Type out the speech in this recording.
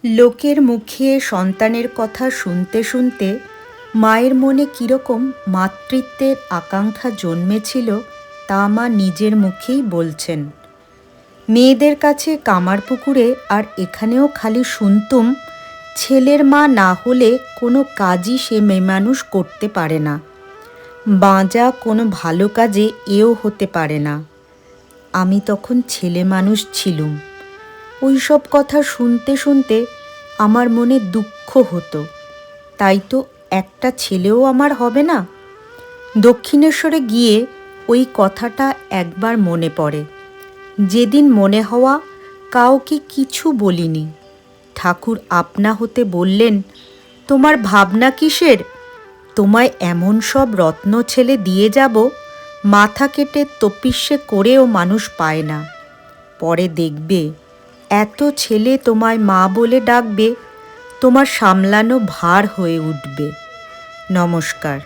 লোকের মুখে সন্তানের কথা শুনতে শুনতে মায়ের মনে কীরকম মাতৃত্বের আকাঙ্ক্ষা জন্মেছিল তা মা নিজের মুখেই বলছেন। মেয়েদের কাছে কামারপুকুরে আর এখানেও খালি শুনতুম, ছেলের মা না হলে কোনো কাজই সে মেয়েমানুষ করতে পারে না, বাঁজা কোনো ভালো কাজে এও হতে পারে না। আমি তখন ছেলে মানুষ ছিলুম। ওই সব কথা শুনতে শুনতে আমার মনে দুঃখ হতো, তাই তো একটা ছেলেও আমার হবে না। দক্ষিণেশ্বরে গিয়ে ওই কথাটা একবার মনে পড়ে। যেদিন মনে হওয়া কাউকে কিছু বলিনি। ঠাকুর আপনা হতে বললেন, তোমার ভাবনা কিসের? তোমায় এমন সব রত্ন ছেলে দিয়ে যাব, মাথা কেটে তপিস্যে করেও মানুষ পায় না। পরে দেখবে এত ছেলে তোমায় মা বলে ডাকবে, তোমার সামলানো ভার হয়ে উঠবে। নমস্কার।